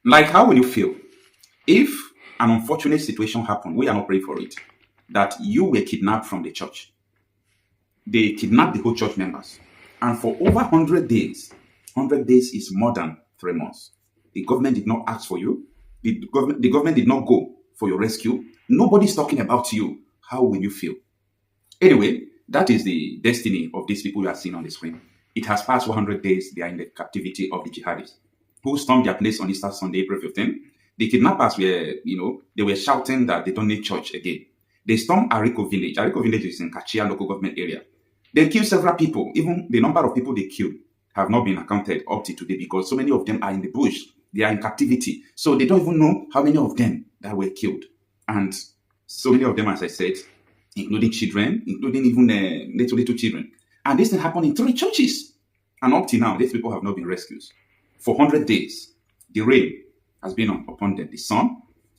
Like, how will you feel if an unfortunate situation happened? We are not praying for it. That you were kidnapped from the church. They kidnapped the whole church members. And for over 100 days, 100 days is more than 3 months. The government did not ask for you. The government did not go for your rescue. Nobody's talking about you. How will you feel? Anyway, that is the destiny of these people you are seeing on the screen. It has passed 100 days. They are in the captivity of the jihadists who stormed their place on Easter Sunday, April 15. The kidnappers were, they were shouting that they don't need church again. They stormed Ariko village. Ariko village is in Kachia local government area. They killed several people. Even the number of people they killed have not been accounted up to today because so many of them are in the bush. They are in captivity. So they don't even know how many of them that were killed. And so many of them, as I said, including children, including even little children. And this thing happened in 3 churches. And up to now, these people have not been rescued. For 100 days, the rain has been upon them.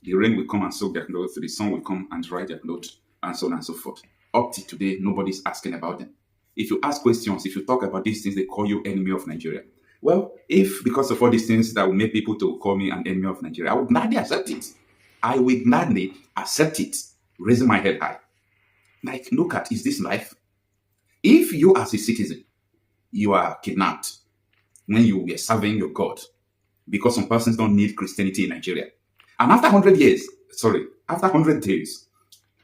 The rain will come and soak their clothes. The sun will come and dry their clothes, and so on and so forth. Up to today, nobody's asking about them. If you ask questions, if you talk about these things, they call you enemy of Nigeria. Well, if because of all these things that will make people to call me an enemy of Nigeria, I would gladly accept it. I will gladly accept it, raising my head high. Like, look at, is this life? If you as a citizen, you are kidnapped when you were serving your God, because some persons don't need Christianity in Nigeria. And after 100 days,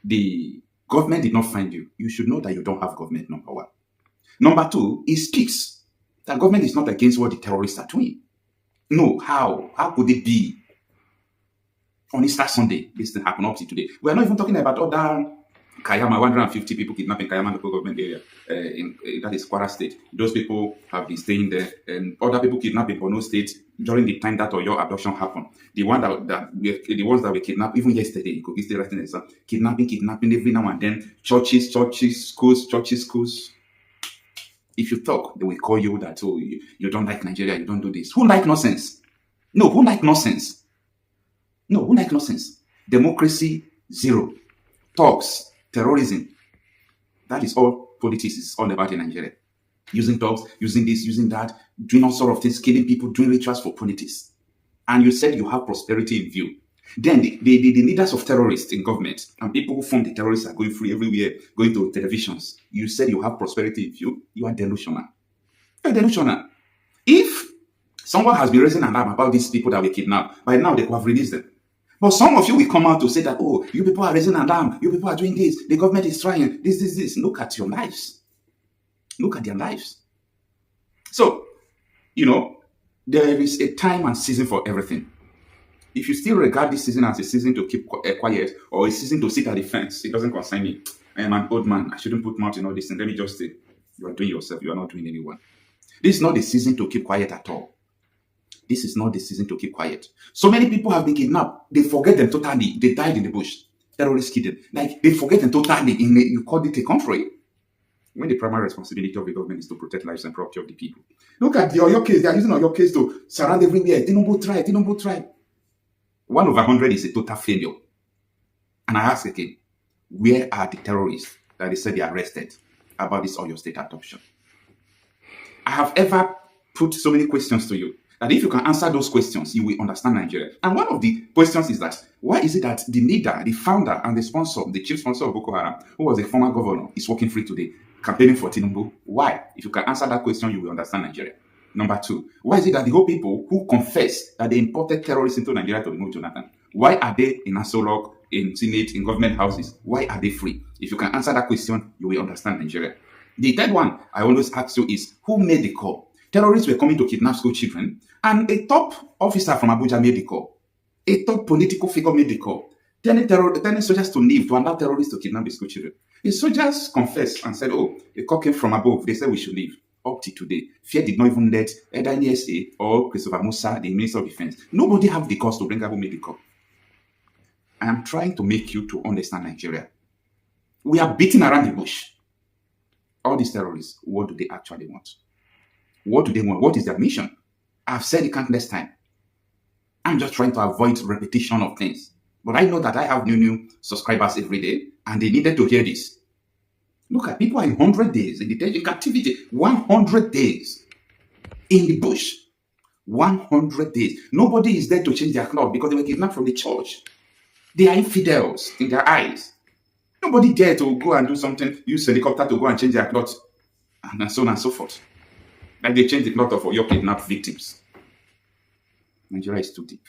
the government did not find you. You should know that you don't have government, number one. Number two, it speaks that government is not against what the terrorists are doing. No, how? How could it be? On Easter Sunday, this thing happened up to today. We are not even talking about other Kayama, 150 people kidnapped in Kayama local government area, that is Kwara State. Those people have been staying there, and other people kidnapped in Borno State during the time that Oyo abduction happened. The ones that were kidnapped even yesterday, you could get the right kidnapping every now and then. Churches, schools. If you talk, they will call you that, oh, you don't like Nigeria, you don't do this. Who like nonsense? No, who like nonsense? No, who like nonsense? Democracy, zero. Talks, terrorism. That is all politics is all about in Nigeria. Using talks, using this, using that, doing all sort of things, killing people, doing rituals for politics. And you said you have prosperity in view. Then the leaders of terrorists in government and people who form the terrorists are going free everywhere, going to televisions. You said you have prosperity in view. You are delusional. You are delusional. If someone has been raising an alarm about these people that were kidnapped, by now they could have released them. But some of you will come out to say that, oh, you people are raising an alarm. You people are doing this. The government is trying this. Look at your lives. Look at their lives. So, there is a time and season for everything. If you still regard this season as a season to keep quiet or a season to sit at the fence, it doesn't concern me. I am an old man. I shouldn't put mouth in all this. And let me just say, you are doing yourself. You are not doing anyone. This is not the season to keep quiet at all. This is not the season to keep quiet. So many people have been kidnapped. They forget them totally. They died in the bush. Terrorists killed them. Like, they forget them totally. You called it a country. When the primary responsibility of the government is to protect lives and property of the people. Look at the Oyo case. They are using Oyo case to surround everywhere. Tinubu tried. 1 over 100 is a total failure. And I ask again, where are the terrorists that they said they arrested about this Oyo State adoption? I have ever put so many questions to you that if you can answer those questions, you will understand Nigeria. And one of the questions is that, why is it that the leader, the founder, and the sponsor, the chief sponsor of Boko Haram, who was a former governor, is working free today, campaigning for Tinubu? Why? If you can answer that question, you will understand Nigeria. Number two, why is it that the whole people who confess that they imported terrorists into Nigeria to remove Jonathan, why are they in Asolok, in Senate, in government houses? Why are they free? If you can answer that question, you will understand Nigeria. The third one I always ask you is, who made the call? Terrorists were coming to kidnap school children, and a top officer from Abuja made the call. A top political figure made the call, telling soldiers to leave, to allow terrorists to kidnap the school children. The soldiers confessed and said, oh, the call came from above. They said we should leave. Up to today, fear did not even let either NSA or Christopher Musa, the Minister of Defense. Nobody have the cause to bring up who made the call. I am trying to make you to understand Nigeria. We are beating around the bush. All these terrorists, what do they actually want? What do they want? What is their mission? I've said it countless times. I'm just trying to avoid repetition of things. But I know that I have new subscribers every day, and they needed to hear this. Look at people are in 100 days in detention captivity. 100 days in the bush. 100 days. Nobody is there to change their cloth because they were kidnapped from the church. They are infidels in their eyes. Nobody dare to go and do something, use helicopter to go and change their clothes, and so on and so forth. Like they change the cloth of your kidnapped victims. Nigeria is too deep.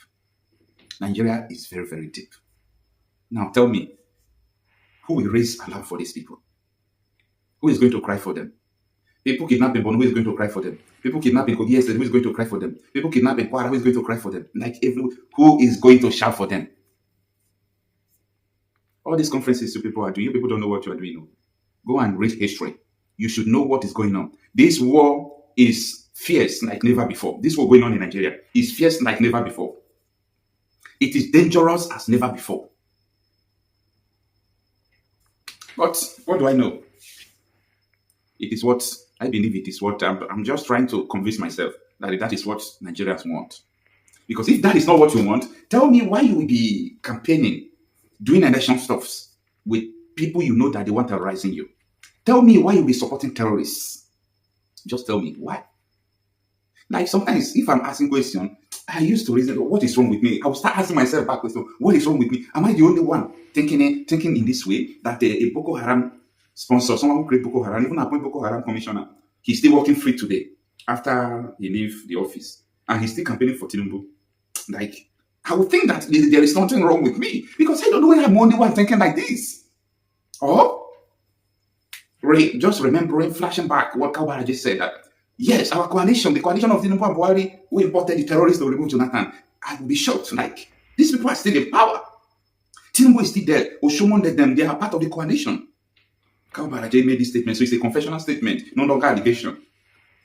Nigeria is very, very deep. Now tell me, who will raise alarm for these people? Who is going to cry for them? People kidnapping Bono, who is going to cry for them? People kidnapping Kogi, who is going to cry for them? People kidnapping Kwara, who is going to cry for them? Who is going to shout for them? All these conferences you people are doing, you people don't know what you are doing. Go and read history. You should know what is going on. This war is fierce like never before. This war going on in Nigeria is fierce like never before. It is dangerous as never before. But what do I know? It is what I believe. It is what I'm just trying to convince myself that is what Nigerians want. Because if that is not what you want, tell me why you will be campaigning, doing election stuffs with people you know that they want terrorizing you. Tell me why you'll be supporting terrorists. Just tell me why. Like sometimes if I'm asking questions, I used to reason, what is wrong with me? I will start asking myself back questions, what is wrong with me? Am I the only one thinking in this way that a Boko Haram sponsor, someone who created Boko Haram, even appoint Boko Haram commissioner, he's still working free today after he leave the office, and he's still campaigning for Tinubu? Like, I would think that there is something wrong with me because I don't know when I'm the only one thinking like this. Or just remembering, flashing back what Kabara just said, that yes, our coalition, the coalition of Tinubu and Buhari, who imported the terrorists to remove Jonathan, I would be shocked. Like, these people are still in power. Tinubu is still there. Oshomon led them. They are part of the coalition. Kabara made this statement, so it's a confessional statement, no longer allegation.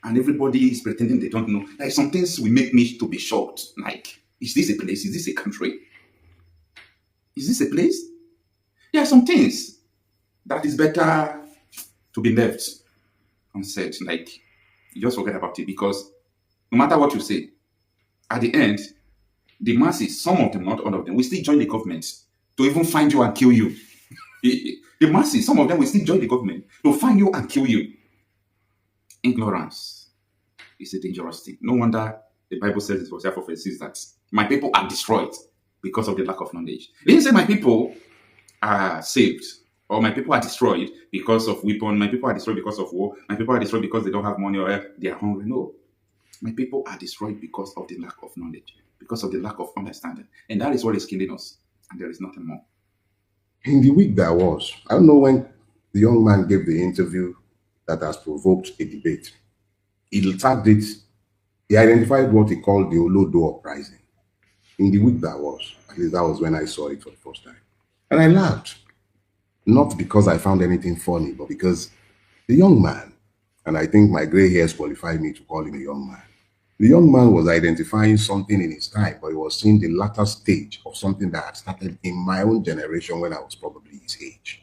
And everybody is pretending they don't know. Like, some things will make me to be shocked. Like, is this a place? Is this a country? Is this a place? There are some things that is better to be left unsaid. Like, you just forget about it, because no matter what you say, at the end, the masses, some of them, not all of them, will still join the government to even find you and kill you. The masses, some of them will still join the government to find you and kill you. Ignorance is a dangerous thing. No wonder the Bible says it was therefore that my people are destroyed because of the lack of knowledge. It didn't say my people are saved, or my people are destroyed because of weapon, my people are destroyed because of war, my people are destroyed because they don't have money or they are hungry. No. My people are destroyed because of the lack of knowledge, because of the lack of understanding. And that is what is killing us. And there is nothing more. In the week that was, I don't know when the young man gave the interview that has provoked a debate. He tagged it, he identified what he called the Olodo uprising. In the week that was, at least that was when I saw it for the first time. And I laughed. Not because I found anything funny, but because the young man, and I think my gray hairs qualify me to call him a young man, the young man was identifying something in his time, but he was seeing the latter stage of something that had started in my own generation when I was probably his age.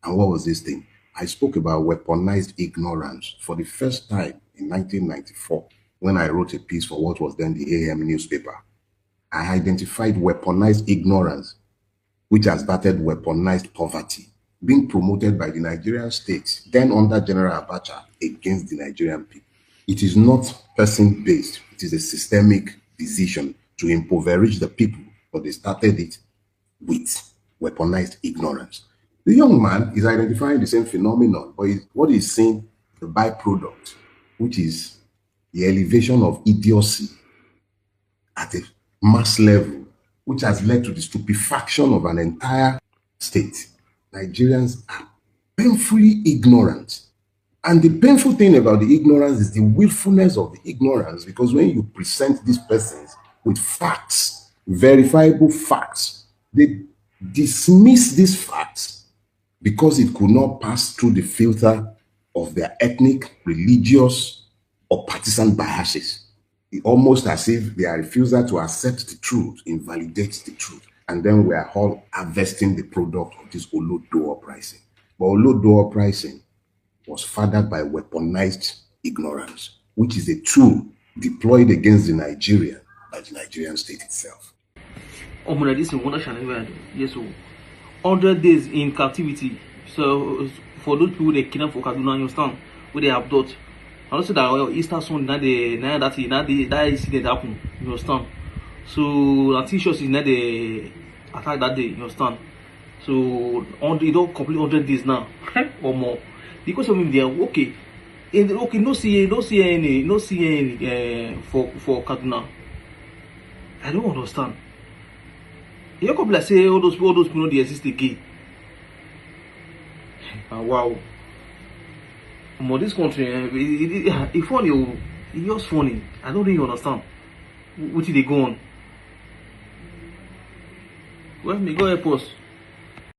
And what was this thing? I spoke about weaponized ignorance for the first time in 1994 when I wrote a piece for what was then the AM newspaper. I identified weaponized ignorance, which has started weaponized poverty, being promoted by the Nigerian state, then under General Abacha, against the Nigerian people. It is not person-based. It is a systemic decision to impoverish the people, but they started it with weaponized ignorance. The young man is identifying the same phenomenon, but what he's seeing, the byproduct, which is the elevation of idiocy at a mass level, which has led to the stupefaction of an entire state. Nigerians are painfully ignorant. And the painful thing about the ignorance is the willfulness of the ignorance, because when you present these persons with facts, verifiable facts, they dismiss these facts because it could not pass through the filter of their ethnic, religious, or partisan biases. It's almost as if their refusal to accept the truth invalidates the truth. And then we are all harvesting the product of this Olodo uprising. But Olodo uprising was fathered by weaponized ignorance, which is a tool deployed against the Nigerian by the Nigerian state itself. This is yes, 100 days in captivity. So for those people they kidnap for Kaduna, you understand, where they abduct, I don't say that Easter Sunday, that incident happen. You understand? So I think is not the attack that day. You understand? So you don't complete 100 days now or more. Because of him, they are okay. And okay, no see any for Kaduna. I don't understand. You come like say all those people they exist again. Wow. But this country, it's funny. It's just funny. I don't really understand. What did they go on? Well, may God help us.